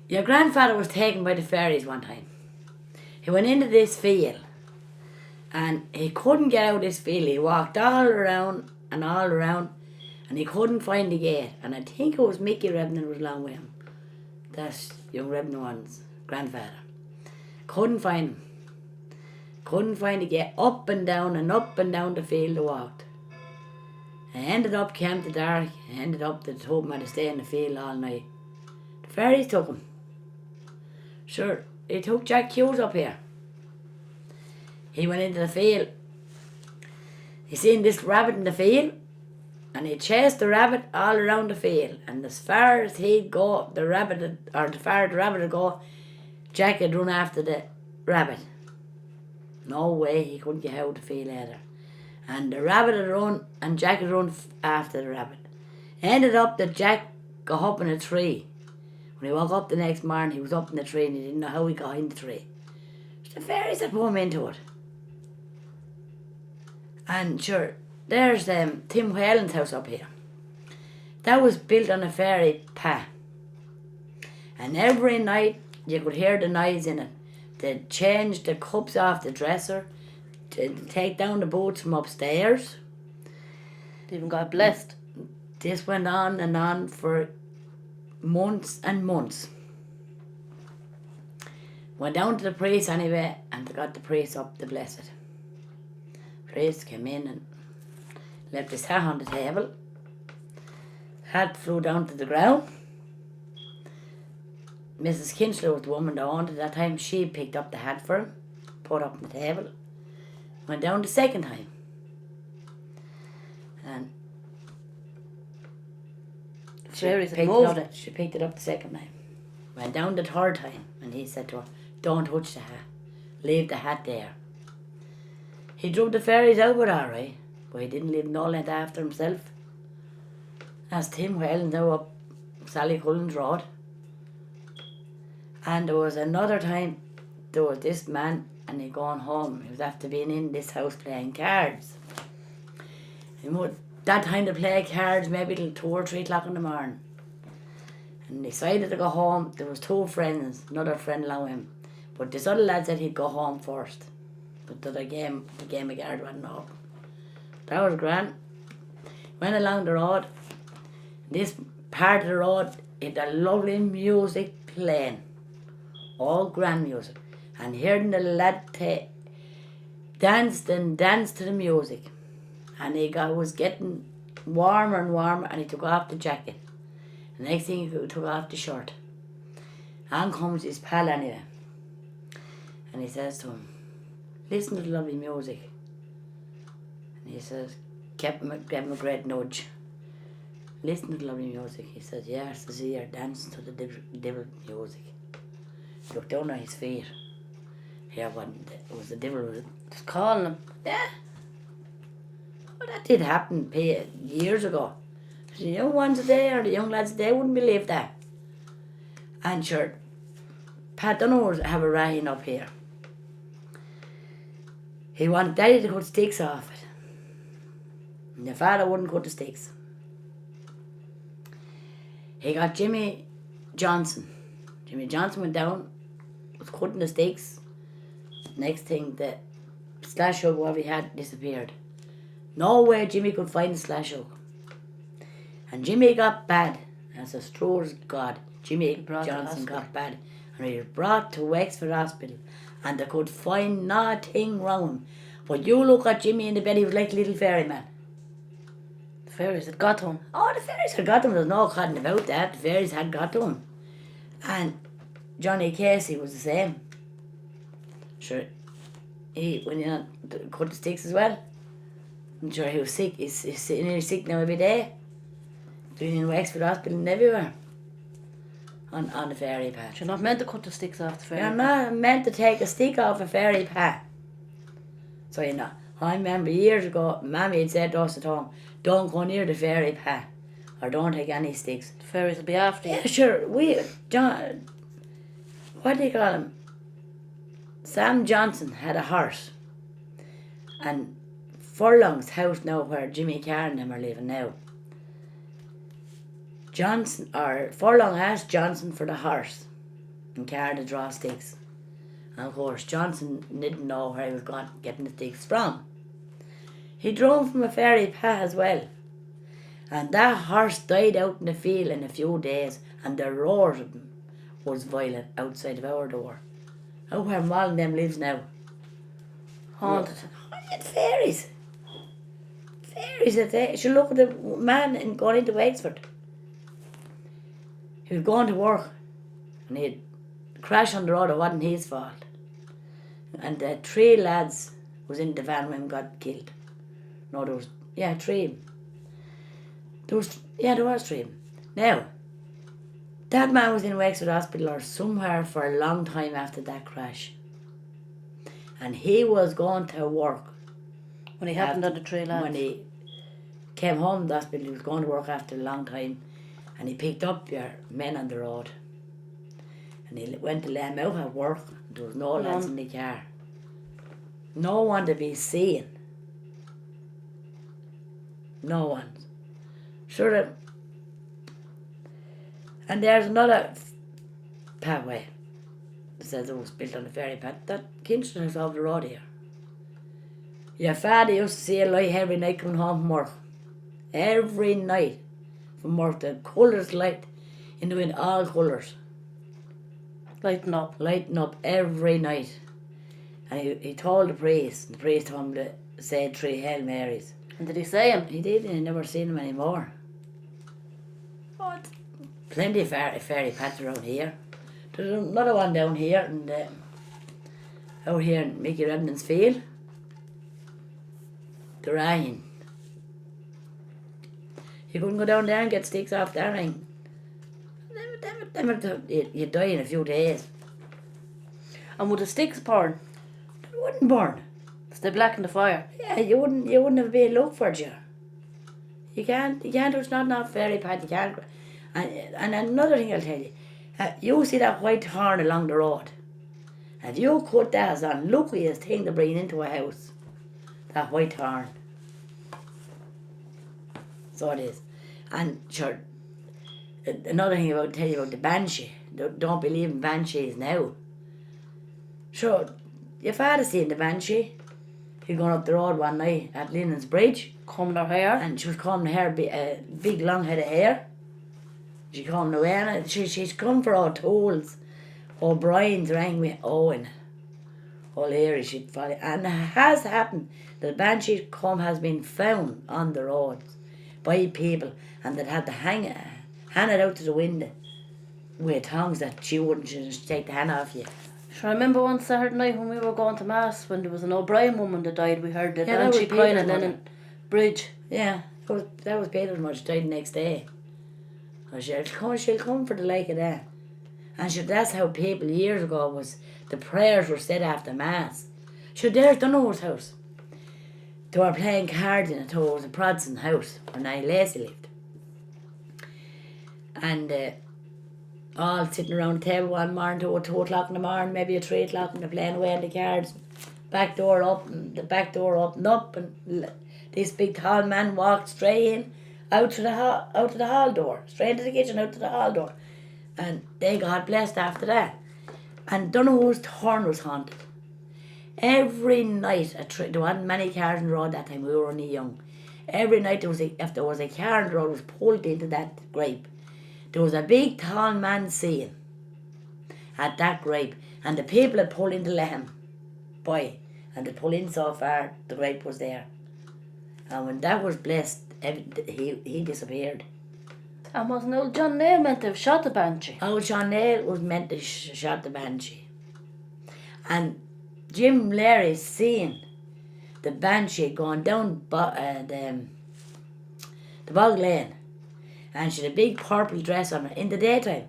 Your grandfather was taken by the fairies one time. He went into this field and he couldn't get out of this field. He walked all around and he couldn't find the gate. And I think it was Mickey Rebner was along with him. That's young Rebner one's grandfather. Couldn't find him. Couldn't find the gate. Up and down the field he walked. And ended up, came to dark, ended up they told him to stay in the field all night. The fairies took him. Sure, he took Jack Hughes up here. He went into the field. He seen this rabbit in the field and he chased the rabbit all around the field. And as far as he'd go, as far as the rabbit would go, Jack had run after the rabbit. No way he couldn't get out of the field either. And the rabbit had run and Jack had run after the rabbit. Ended up that Jack got up in a tree. When he woke up the next morning, he was up in the tree and he didn't know how he got in the tree. The fairies had put him into it. And sure, there's Tim Whalen's house up here. That was built on a fairy path. And every night you could hear the noise in it. They'd change the cups off the dresser, to take down the boots from upstairs. They even got blessed. This went on and on for months and months. Went down to the priest anyway, and they got the priest up to bless it. Priest came in and left his hat on the table. Hat flew down to the ground. Mrs. Kinchler was the woman that owned it at that time. She picked up the hat for him, put it up on the table. Went down the second time. And she picked it up the second time. Went down the third time and he said to her, "Don't touch the hat. Leave the hat there." He drove the fairies out with all right, but he didn't leave no length after himself. That's Tim Whalen now up Sally Cullen's Road. And there was another time, there was this man and he gone home. He was after being in this house playing cards. And that time to play cards maybe till 2 or 3 o'clock in the morning. And decided to go home. There was 2 friends, another friend along with him. But this other lad said he'd go home first. But the game of cards wasn't open. That was grand. Went along the road. This part of the road had a lovely music playing. All grand music. And hearing the lad danced to the music. And he was getting warmer and warmer and he took off the jacket. The next thing he took off the shirt. On comes his pal anyway. And he says to him, "Listen to the lovely music." And he says, gave him a great nudge. "Listen to the lovely music." He says, "Yes, I see you're dancing to the devil music." He looked down at his feet. Here it was the devil was Just calling him. Yeah. Well, that did happen years ago. The young ones today or the young lads today wouldn't believe that. And sure, Pat Dunno have a rain up here. He wanted Daddy to cut sticks off it. And the father wouldn't cut the sticks. He got Jimmy Johnson. Jimmy Johnson went down, was cutting the sticks. Next thing, the slash hook whatever he had disappeared. Nowhere Jimmy could find the slash hook. And Jimmy got bad. As as true as God, Jimmy Johnson got bad. And he was brought to Wexford Hospital. And they could find nothing wrong with him. But you look at Jimmy in the bed, he was like a little fairy man. The fairies had got to him. Oh, the fairies had got to him. There's no cotton about that. The fairies had got to him. And Johnny Casey was the same. Sure, he went in and cut the sticks as well. I'm sure he was sick. He's sick now every day. Doing in Wexford Hospital and everywhere. On the fairy path. You're not meant to cut the sticks off the fairy You're path. not meant to take a stick off a fairy path. So you know, I remember years ago, Mammy had said to us at home, "Don't go near the fairy path, or don't take any sticks." The fairies will be after you. Yeah, sure. John, what do you call him? Sam Johnson had a horse. And Furlong's house now where Jimmy Carr and them are living now. Furlong asked Johnson for the horse. and carried the draw sticks. And of course, Johnson didn't know where he was going getting the sticks from. He drove from a fairy path as well. And that horse died out in the field in a few days, and the roar of them was violent outside of our door. Out where Molly them lives now. Haunted. Haunted fairies. Fairies that they should look at the man and going into Wexford. He was going to work and he'd crash on the road. It wasn't his fault. And 3 lads was in the van when he got killed. No, there was 3. There was 3. Now, that man was in Wexford Hospital or somewhere for a long time after that crash. And he was going to work. When he happened on the 3 lads. When he came home from the hospital, he was going to work after a long time. And he picked up your men on the road. And he went to let him out at work. There was no lads in the car. No one to be seen. No one. Sure. And there's another pathway that says it was built on the ferry path. That Kingston is off the road here. Your father used to see a light every night coming home from work. Every night from work. The colours light in the wind, all colours. Lighting up. Lighting up every night. And he told the priest told him to say 3 Hail Marys. And did he say him? He did, and he never seen him anymore. What? Plenty of fairy paths around here. There's another one down here, and out here in Mickey Redmond's field. The rain. You couldn't go down there and get sticks off that rain. You'd die in a few days. And would the sticks burn? They wouldn't burn. Stay black in the fire. Yeah, you wouldn't have been look for you. You can't. There's not enough fairy path. You can't. And another thing I'll tell you, you see that white horn along the road. If you cut that, it's the luckiest thing to bring into a house. That white horn. So it is. And sure, another thing I'll tell you about the Banshee. Don't believe in Banshees now. Sure, your father seen the Banshee. He going up the road one night at Lennon's Bridge. Combing her hair. And she was combing her big long head of hair. She combed away and she's come for our tools. O'Brien's rang me Owen. All Larry she'd follow. And it has happened. The Banshee's comb has been found on the roads by people, and that had to hang it out to the window with tongs that she wouldn't just take the hand off you. Sure, I remember one Saturday night when we were going to Mass, when there was an O'Brien woman that died, we heard that, and she crying at Lennon Bridge. Yeah, that was Peter's mother. She died the next day. She'll come for the like of that. And that's how people years ago was, the prayers were said after Mass. There's Dunno's house. They were playing cards in it, it was a Protestant house where Nanny Lacey lived. And all sitting around the table one morning till 2 o'clock in the morning, maybe at 3 o'clock, and they're playing away on the cards. Back door up, and the back door opened up, and this big tall man walked straight in, out to the hall door, straight into the kitchen, out to the hall door. And they got blessed after that. And Dunno's horn was haunted. Every night, there wasn't many cars on the road that time, we were only young. Every night, if there was a car on the road, it was pulled into that grape. There was a big tall man seen at that grape, and the people had pulled in to let him by, and they pulled in so far, the grape was there. And when that was blessed, he disappeared. And wasn't old John Nail meant to have shot the Banshee? Old John Nail was meant to shot the Banshee. And Jim Larry seen the Banshee going down the bog lane, and she had a big purple dress on her in the daytime,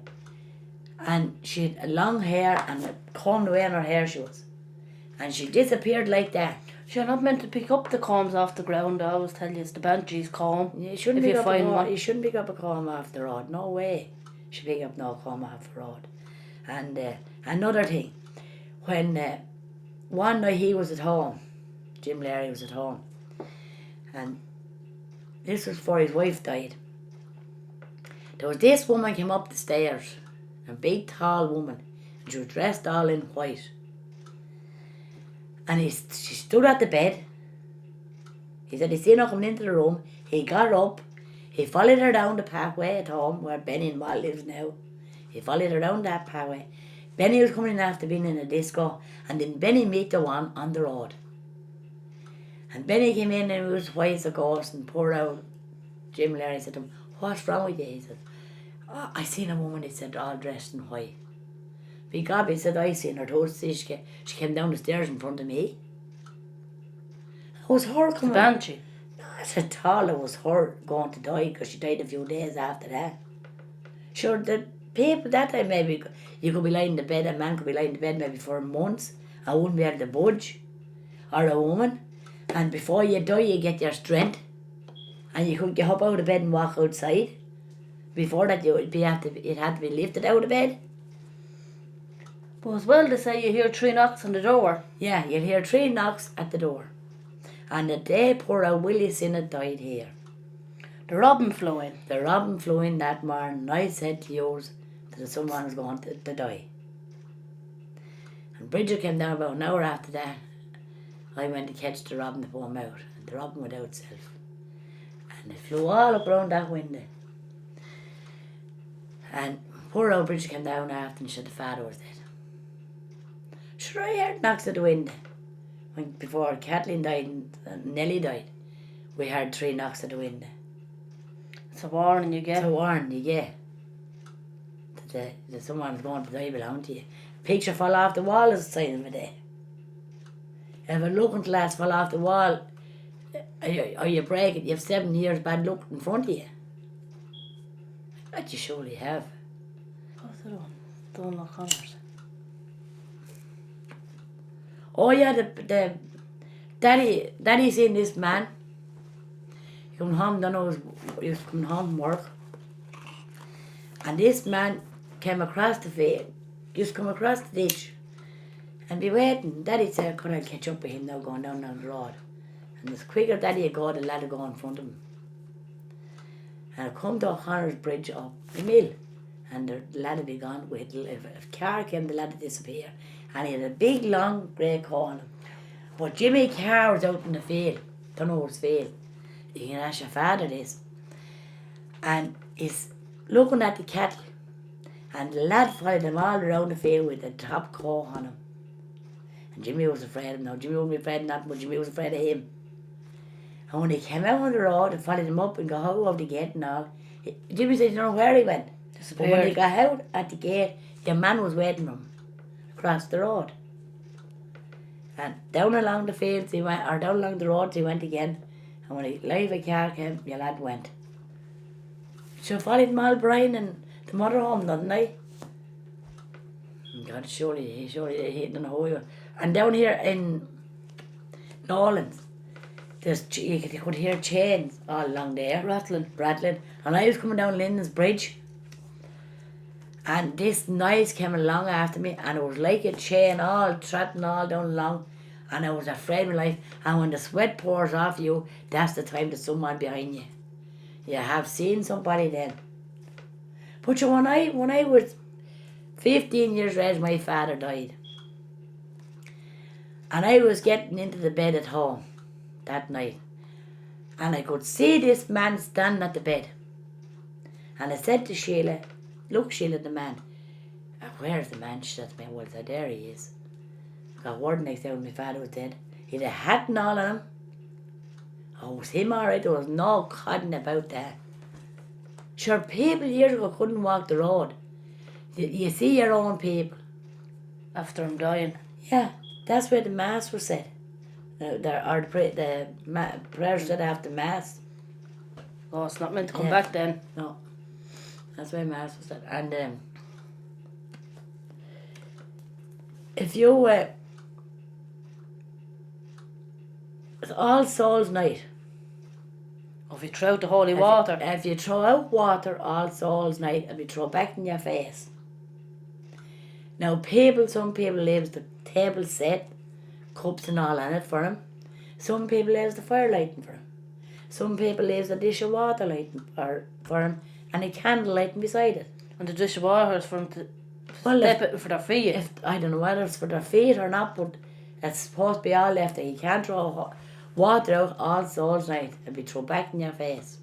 and she had long hair and combed away on her hair she was, and she disappeared like that. You're not meant to pick up the combs off the ground. I always tell you it's the Banshee's comb. You shouldn't pick up a comb off the road. No way. You should pick up no comb off the road. And another thing, when one night he was at home, Jim Larry was at home, and this was before his wife died. There was this woman came up the stairs, a big tall woman, And she was dressed all in white. And she stood at the bed. He said he seen her coming into the room. He got up. He followed her down the pathway at home where Benny and Walt lives now. He followed her down that pathway. Benny was coming in after being in a disco, and then Benny met the one on the road. And Benny came in and he was white as a ghost and poured out. Jim Larry said to him, "What's wrong with you?" He said, "Oh, I seen a woman," he said, "all dressed in white." Be God, he said, "I seen her too. She came down the stairs in front of me." It was her coming. Banshee. Not at all. It was her going to die because she died a few days after that. Sure, the people that time maybe you could be lying in the bed, a man could be lying in the bed maybe for months and wouldn't be able to budge, or a woman, and before you die you get your strength and you could get up out of bed and walk outside. Before that it had to be lifted out of bed. But as well, they say you hear 3 knocks on the door. Yeah, you'll hear 3 knocks at the door. And the day poor old Willie Sinnott died here. The robin flew in. The robin flew in that morning, and I said to yours that someone was going to die. And Bridget came down about an hour after that. I went to catch the robin to pull him out, and the robin went out itself. And it flew all up round that window. And poor old Bridget came down after and said the father was dead. Sure, I heard knocks at the window. Before Kathleen died and Nellie died, we heard 3 knocks at the window. It's a warning you get. It's a warning you get. That someone's going to die belong to you. Picture fall off the wall is a sign of a day. If a looking glass fall off the wall, or you break it, you have 7 years bad luck in front of you. That you surely have. What's it on? Don't look on it. Oh yeah, the daddy seen this man. He come home, he was coming home from work. And this man came across the field, just come across the ditch and be waiting. Daddy said, "Could I catch up with him now going down the road?" And the quicker Daddy would go, the lad would go in front of him. And I'd come to O'Connor's bridge up the mill. And the lad would be gone. If a car came, the lad would disappear. And he had a big, long, grey coat on him. But Jimmy Carr was out in the field. Don't know what's field. You can ask your father this. And he's looking at the cattle. And the lad followed him all around the field with the top coat on him. And Jimmy was afraid of him. Now, Jimmy wouldn't be afraid of nothing, but Jimmy was afraid of him. And when he came out on the road and followed him up and got out of the gate and all, Jimmy said, "You don't know where he went." But when he got out at the gate, your man was waiting for him across the road. And down along the fields he went, or down along the roads he went again. And when a live car came, your lad went. So followed him all Brian and the mother home, doesn't he? God, surely he don't know who he was. And down here in Nolans, you could hear chains all along there. Rattling. And I was coming down Linden's Bridge. And this noise came along after me, and it was like a chain all trotting all down along, and I was afraid of my life. And when the sweat pours off you, that's the time there's someone behind you. You have seen somebody then. But you, when I was 15 years old, my father died. And I was getting into the bed at home that night. And I could see this man standing at the bed. And I said to Sheila, "Look, Sheila, the man." "Where's the man?" She said to me. "Well, there he is." Got word next day when my father was dead. He had a hat and all on him. Oh, it was him all right. There was no codding about that. Sure, people years ago couldn't walk the road. You see your own people. After him dying. Yeah, that's where the mass was said. The prayers said after mass. Oh, it's not meant to come back then. No. That's why mass was said. And if you it's All Souls Night. Or if you throw out the holy water. If you throw out water All Souls Night, and you throw back in your face. Now some people leaves the table set, cups and all on it for him. Some people leaves the fire lighting for him. Some people leaves a dish of water lighting for him, and a candle lighting beside it. And the dish of water is for him to Well, step it for their feet. I don't know whether it's for their feet or not, but it's supposed to be all left there. You can't throw water out All Souls Night. It'll be thrown back in your face.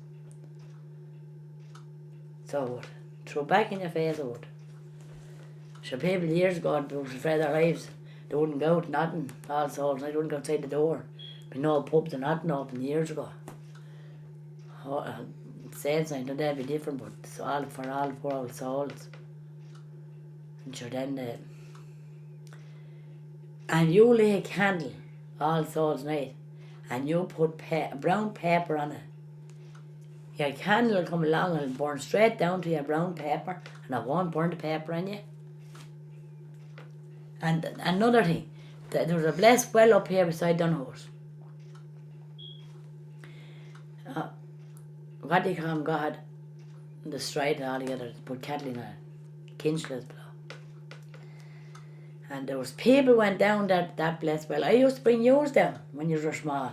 So it would. Throw back in your face it would. So people years ago, they were afraid of their lives. They wouldn't go out, nothing. All Souls Night, they wouldn't go outside the door. But no pubs or nothing open years ago. Saints Night, that'd be different, but it's all for all poor old souls. And sure then, and you lay a candle All Souls Night, and you put brown paper on it. Your candle will come along and it'll burn straight down to your brown paper, and it won't burn the paper on you. And another thing, there was a blessed well up here beside Dunhurst. What do you call him? God, the stride all together, put cattle in a kinchless blow. And there was people went down that blessed well. I used to bring yours down when you were small.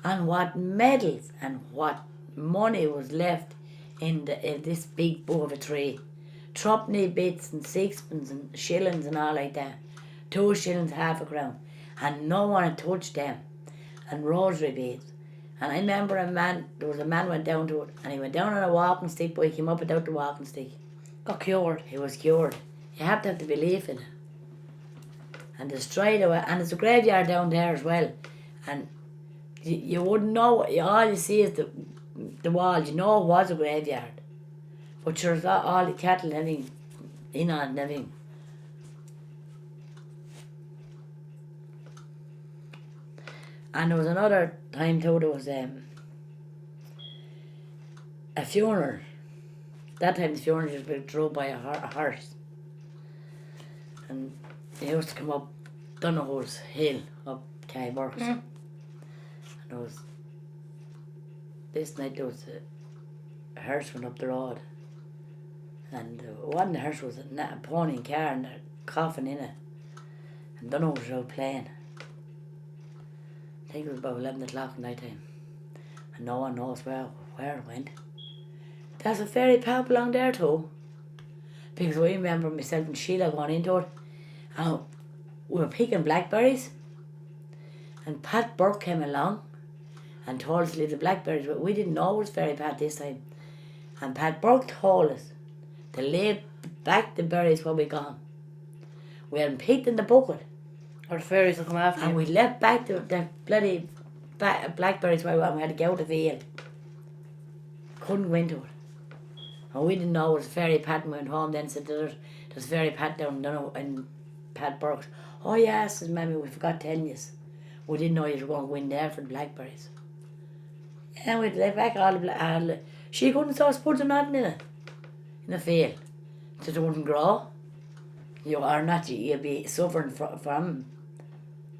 And what medals and what money was left in this big bough of a tree. Threepenny bits and sixpence and shillings and all like that. 2 shillings, half a crown. And no one had touched them. And rosary beads. And I remember there was a man went down to it, and he went down on a walking stick, but he came up without the walking stick. Got cured. He was cured. You have to have the belief in it. And the stride away, and there's a graveyard down there as well. And you wouldn't know, all you see is the wall, you know it was a graveyard. But sure, all the cattle and everything, in on and everything. And there was another time too, there was a funeral. That time the funeral was being drove by a horse. And they used to come up Donahoe's Hill, up Kayburks. And there was, this night there was a hearse went up the road. And one of the hearse was a pony and car and a coffin in it. And Donahoe was out playing. I think it was about 11 o'clock at night time. And no one knows where it went. There's a fairy pub along there too. Because I remember myself and Sheila going into it. And we were picking blackberries. And Pat Burke came along and told us to leave the blackberries. But we didn't know it was fairy Pat this time. And Pat Burke told us to leave back the berries when we gone. We hadn't picked in the bucket. Or the fairies will come after you. And we left back the bloody blackberries where we had to go out the field. Couldn't go into it. And we didn't know it was fairy Pat, and we went home then and said there's fairy Pat down in Pat Burke's. Oh yes, says Mammy, we forgot telling you. We didn't know you were going to go in there for the blackberries. And we left back all the she couldn't sow spuds or nothing in it. In the field. So it wouldn't grow. You are not, you'll be suffering from.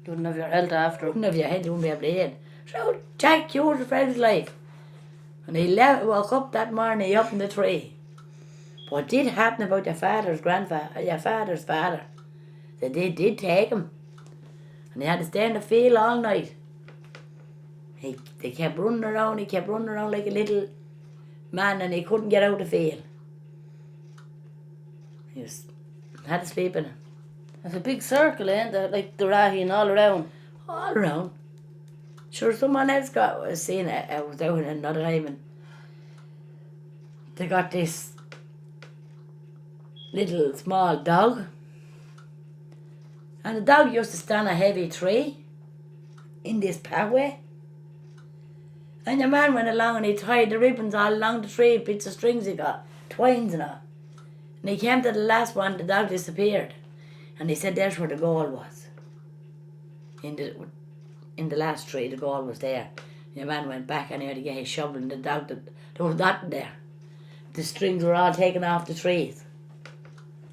You wouldn't have your health after. Wouldn't have your head, you wouldn't be able to eat. So Jack cured the friend's life. And he woke up that morning up in the tree. What did happen about your father's father? They did take him. And he had to stay in the field all night. They kept running around, he kept running around like a little man, and he couldn't get out of the field. He had to sleep in it. There's a big circle, ain't there? Like the Rahin all around. All around. Sure, someone else was seeing it. I was out in another time, and they got this little small dog. And the dog used to stand on a heavy tree in this pathway. And the man went along and he tied the ribbons all along the tree, bits of strings he got, twines and all. And he came to the last one, the dog disappeared. And he said there's where the goal was. In the last tree, the goal was there. And the man went back and he had to get his shovel, and the dog, there was nothing there. The strings were all taken off the trees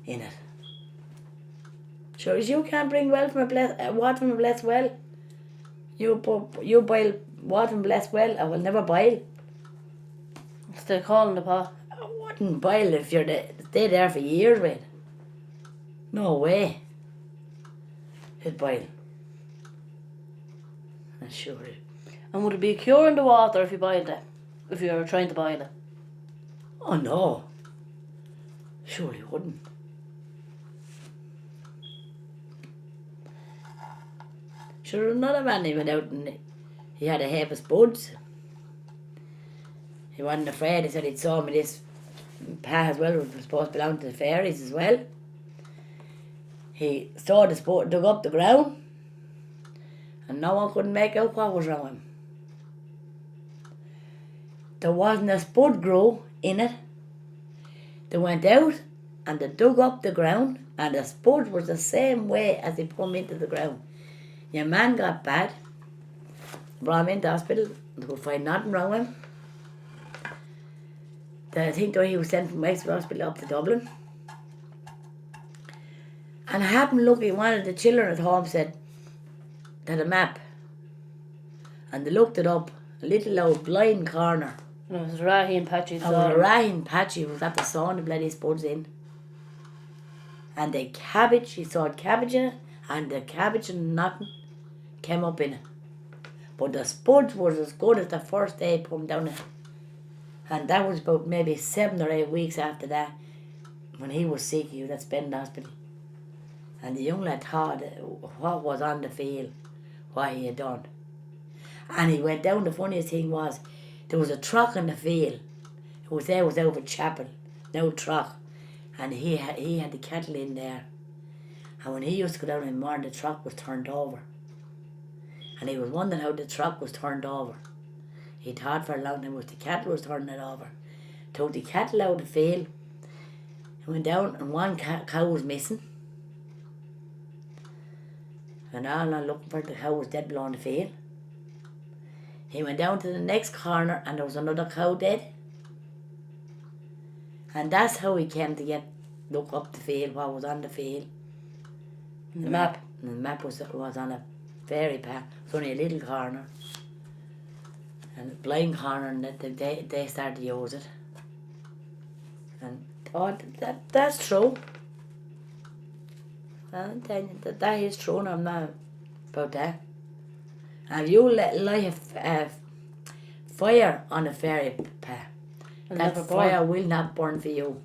in it. Sure as you can't bring water from a blessed well. You boil water from a blessed well, I will never boil. Still calling the pot. I wouldn't boil if you're stay there for years with. No way. It'd boil. I'm sure it. And would it be a cure in the water if you boiled it? If you were trying to boil it? Oh no. Surely wouldn't. Sure, another man, he went out and he had a heap of spuds. He wasn't afraid. He said he'd saw me this path as well, which was supposed to belong to the fairies as well. He saw the spud, dug up the ground, and no one couldn't make out what was wrong with him. There wasn't a spud grow in it. They went out and they dug up the ground, and the spud was the same way as they put him into the ground. Your man got bad, brought him into hospital, they could find nothing wrong with him. I think though he was sent from Wexford Hospital up to Dublin. And I happened lucky, one of the children at home said, they had a map. And they looked it up, a little old blind corner. And it was Rahi and Patchy. It was a Rahi and Patchy was after sawing the bloody spuds in. And the cabbage, he sawed cabbage in it, and the cabbage and nothing came up in it. But the spuds was as good as the first day he put them down it. And that was about maybe 7 or 8 weeks after that. When he was sick, he was at Spend Hospital. And the young lad thought what was on the field, what he had done. And he went down, the funniest thing was, there was a truck in the field. It was over Chapel, no truck. And he had the cattle in there. And when he used to go down in the morning, the truck was turned over. And he was wondering how the truck was turned over. He thought for a long time it was the cattle was turning it over. Took the cattle out of the field. He went down and one cow was missing. And all along looking for the cow was dead below in the field. He went down to the next corner and there was another cow dead. And that's how he came to look up the field, what was on the field. The map. And the map was on a fairy path. It was only a little corner. And a blind corner, and they started to use it. And that's true. I'm telling you, that is true, and I'm not about that. And if you light a fire on a fairy path, that fire will not burn for you.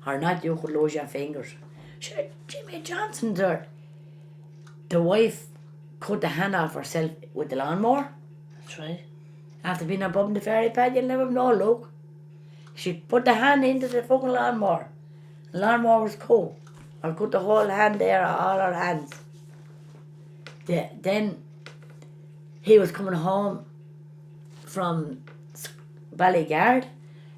Or not, you could lose your fingers. Sure, Jimmy Johnson there, the wife cut the hand off herself with the lawnmower. That's right. After being above in the fairy path, you'll never know, look. She put the hand into the fucking lawnmower. The lawnmower was cool. Or cut the whole hand there, all her hands. Then he was coming home from Ballygarrett.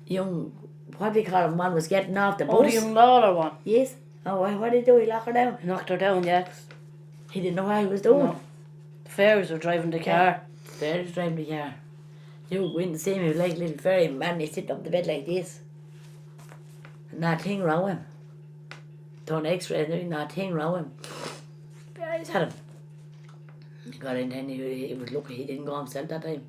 Young, what do you call him, one was getting off the bus. Oh, the young Lawler one. Yes. Oh, what did he do? He locked her down? He knocked her down, yes. He didn't know what he was doing. No. The fairies were driving the car. The fairies driving the car. You would go in and see me like a little fairy man, he sit up the bed like this. And nothing wrong with him. Done x-ray, nothing wrong with him. Fairies had him. He got in and he was lucky he didn't go himself that time.